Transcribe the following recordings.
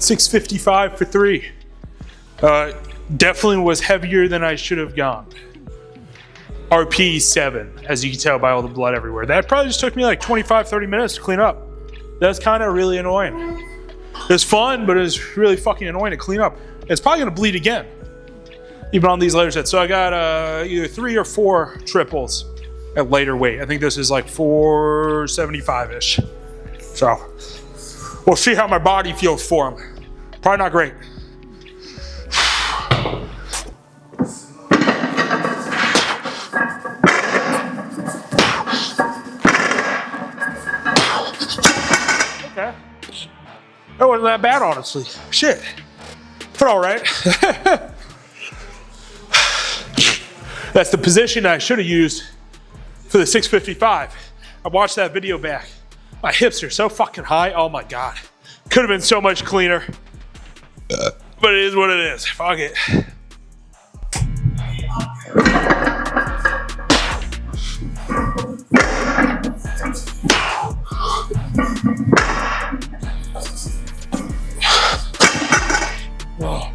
655 for 3. Definitely was heavier than I should have gone. RP 7, as you can tell by all the blood everywhere. That probably just took me like 25, 30 minutes to clean up. That's kind of really annoying. It was fun, but it was really fucking annoying to clean up. It's probably gonna bleed again, even on these later sets. So I got either 3 or 4 triples at later weight. I think this is like 475-ish. So we'll see how my body feels for them. Probably not great. Okay. That wasn't that bad, honestly. Shit. But all right. That's the position I should have used for the 655. I watched that video back. My hips are so fucking high. Oh my God. Could have been so much cleaner. But it is what it is. Fuck it. Whoa.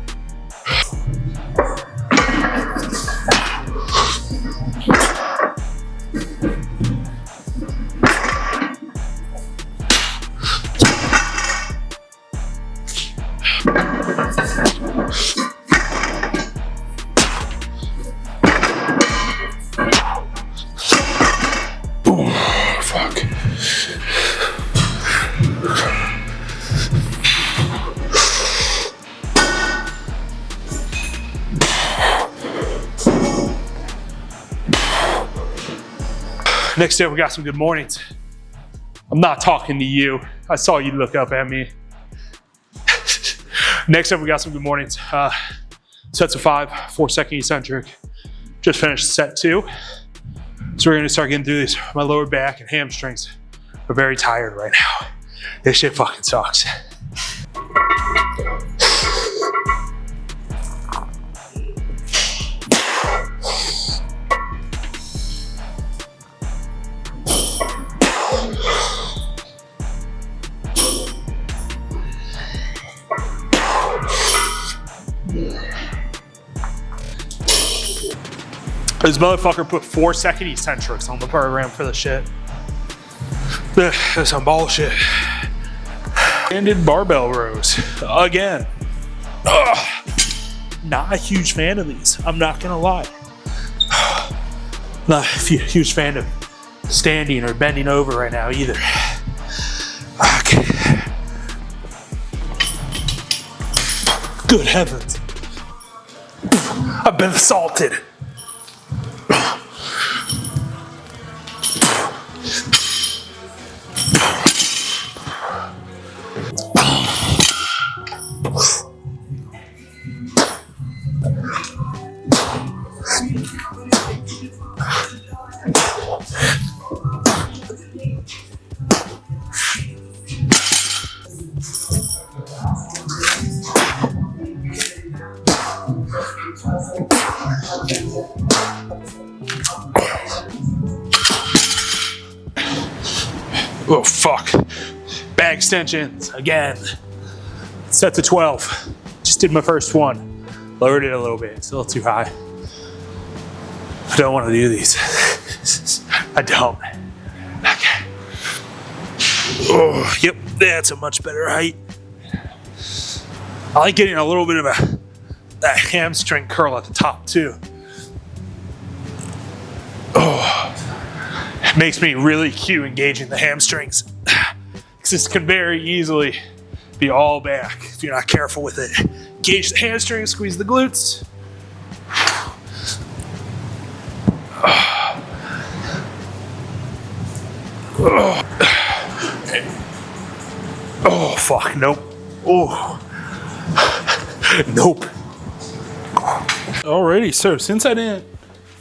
Next up, we got some good mornings. I'm not talking to you. I saw you look up at me. Next up, we got some good mornings. Sets of 5, 4-second eccentric. Just finished set 2. So we're gonna start getting through this. My lower back and hamstrings are very tired right now. This shit fucking sucks. This motherfucker put 4-second eccentrics on the program for the shit. That's some bullshit. Ended barbell rows again. Ugh. Not a huge fan of these. I'm not gonna lie. Not a huge fan of standing or bending over right now either. Okay. Good heavens. I've been assaulted. Oh, fuck. Back extensions again. Set to 12. Just did my first one. Lowered it a little bit. It's a little too high. I don't want to do these. I don't. Okay. Oh, yep. That's a much better height. I like getting a little bit of that hamstring curl at the top too. Oh. It makes me really cue engaging the hamstrings. Because this can very easily be all back if you're not careful with it. Engage the hamstrings, squeeze the glutes. Oh, fuck, nope. Oh, nope. Alrighty, so since I didn't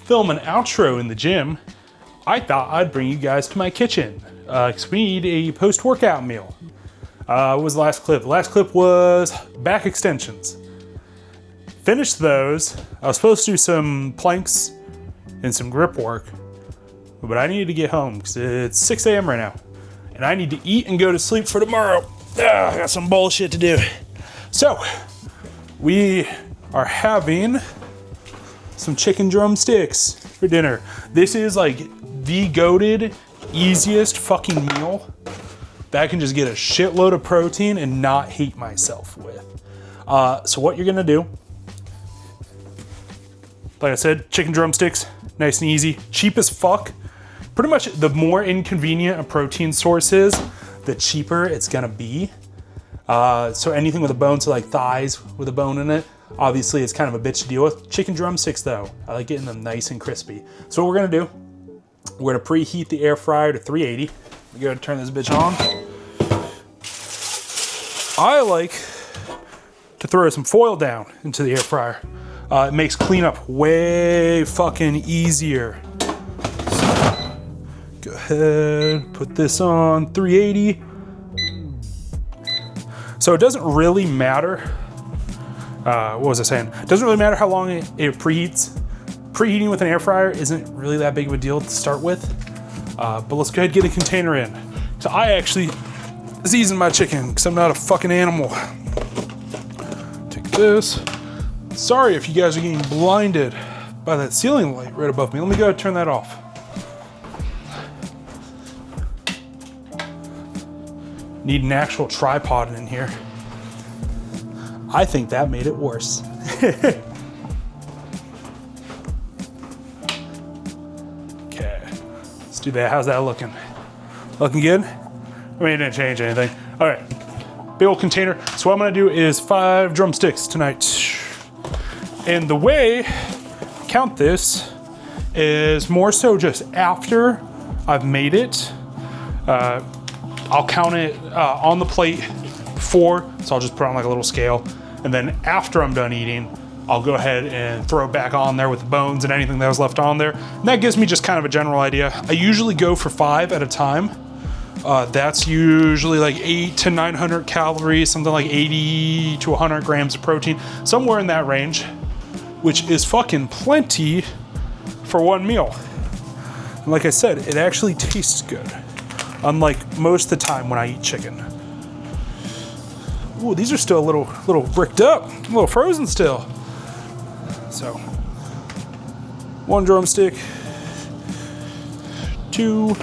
film an outro in the gym, I thought I'd bring you guys to my kitchen because we need a post-workout meal. What was the last clip? The last clip was back extensions. Finished those. I was supposed to do some planks and some grip work, but I needed to get home because it's 6 a.m. right now. And I need to eat and go to sleep for tomorrow. I got some bullshit to do. So we are having some chicken drumsticks for dinner. This is like the goated, easiest fucking meal that I can just get a shitload of protein and not hate myself with. So what you're gonna do, like I said, chicken drumsticks, nice and easy, cheap as fuck. Pretty much the more inconvenient a protein source is, the cheaper it's gonna be. So anything with a bone, so like thighs with a bone in it, obviously it's kind of a bitch to deal with. Chicken drumsticks though, I like getting them nice and crispy. So what we're gonna do, we're gonna preheat the air fryer to 380. We gotta turn this bitch on. I like to throw some foil down into the air fryer. It makes cleanup way fucking easier. So, go ahead, put this on 380. So it doesn't really matter, what was I saying? It doesn't really matter how long it preheats. Preheating with an air fryer isn't really that big of a deal to start with. But let's go ahead and get a container in. So I actually season my chicken because I'm not a fucking animal. Take this. Sorry if you guys are getting blinded by that ceiling light right above me. Let me go ahead and turn that off. Need an actual tripod in here. I think that made it worse. Okay, let's do that. How's that looking? Looking good? I mean, it didn't change anything. All right, big old container. So what I'm gonna do is 5 drumsticks tonight. And the way I count this is more so just after I've made it. I'll count it on the plate before, so I'll just put it on like a little scale. And then after I'm done eating, I'll go ahead and throw it back on there with the bones and anything that was left on there. And that gives me just kind of a general idea. I usually go for 5 at a time. That's usually like 800 to 900 calories, something like 80 to 100 grams of protein, somewhere in that range, which is fucking plenty for one meal. And like I said, it actually tastes good. Unlike most of the time when I eat chicken. Ooh, these are still a little bricked up, a little frozen still. So, 1 drumstick, 2.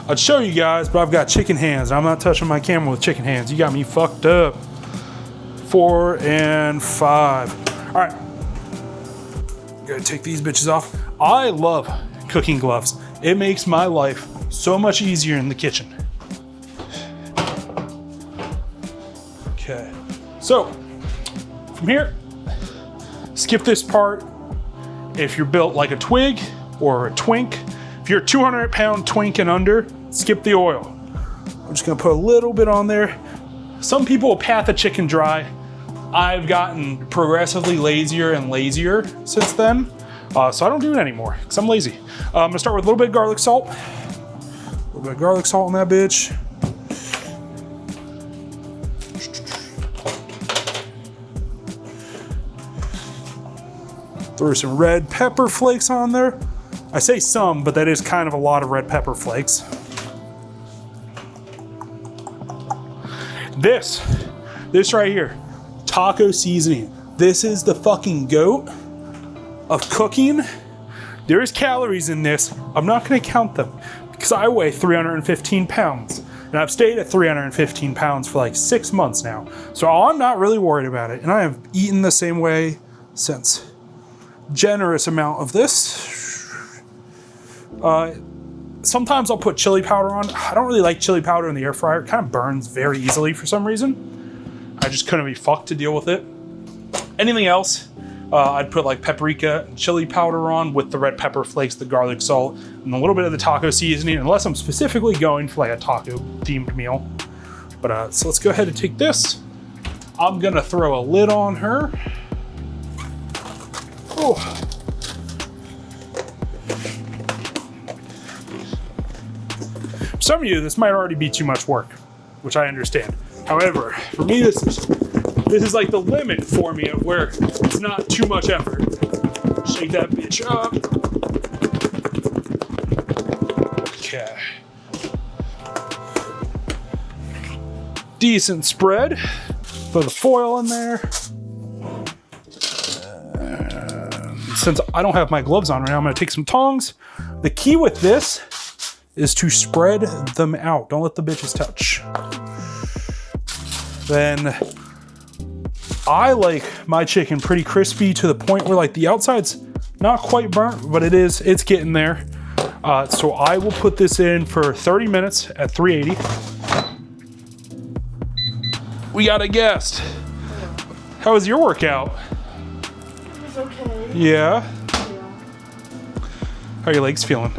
I'd show you guys, but I've got chicken hands. I'm not touching my camera with chicken hands. You got me fucked up. 4 and 5. All right, gotta take these bitches off. I love cooking gloves. It makes my life so much easier in the kitchen. Okay, so from here, skip this part if you're built like a twig or a twink. If you're a 200-pound twink and under, skip the oil. I'm just gonna put a little bit on there. Some people will pat the chicken dry. I've gotten progressively lazier and lazier since then, so I don't do it anymore because I'm lazy. I'm gonna start with a little bit of garlic salt. A little bit of garlic salt in that bitch. Throw some red pepper flakes on there. I say some, but that is kind of a lot of red pepper flakes. This right here, taco seasoning. This is the fucking goat of cooking. There is calories in this. I'm not gonna count them because I weigh 315 pounds and I've stayed at 315 pounds for like 6 months now. So I'm not really worried about it. And I have eaten the same way since. Generous amount of this. Sometimes I'll put chili powder on. I don't really like chili powder in the air fryer. It kind of burns very easily for some reason. I just couldn't be fucked to deal with it. Anything else, I'd put like paprika and chili powder on with the red pepper flakes, the garlic salt, and a little bit of the taco seasoning, unless I'm specifically going for like a taco themed meal. But so let's go ahead and take this. I'm gonna throw a lid on her. Oh. For some of you, this might already be too much work, which I understand. However, for me, this is like the limit for me of where it's not too much effort. Shake that bitch up. Okay. Decent spread. Throw the foil in there. Since I don't have my gloves on right now, I'm gonna take some tongs. The key with this is to spread them out. Don't let the bitches touch. Then I like my chicken pretty crispy to the point where like the outside's not quite burnt, but it's getting there. So I will put this in for 30 minutes at 380. We got a guest. How was your workout? It was okay. Yeah? Yeah. How are your legs feeling?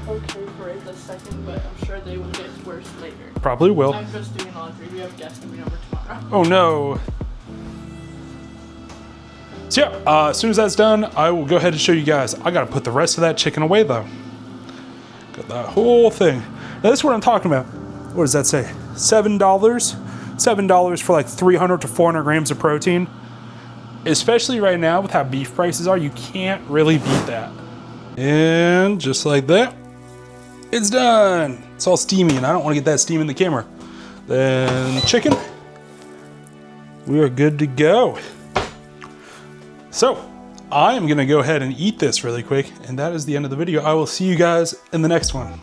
Okay for the second, but I'm sure they will get worse later. Probably will. I'm just doing laundry. We have guests coming over tomorrow. Oh no. So yeah, as soon as that's done, I will go ahead and show you guys. I gotta put the rest of that chicken away though. Got that whole thing. Now this is what I'm talking about. What does that say? $7? $7 for like 300 to 400 grams of protein. Especially right now with how beef prices are, you can't really beat that. And just like that, it's done. It's all steamy and I don't want to get that steam in the camera. Then chicken, we are good to go. So I am gonna go ahead and eat this really quick, and that is the end of the video. I will see you guys in the next one.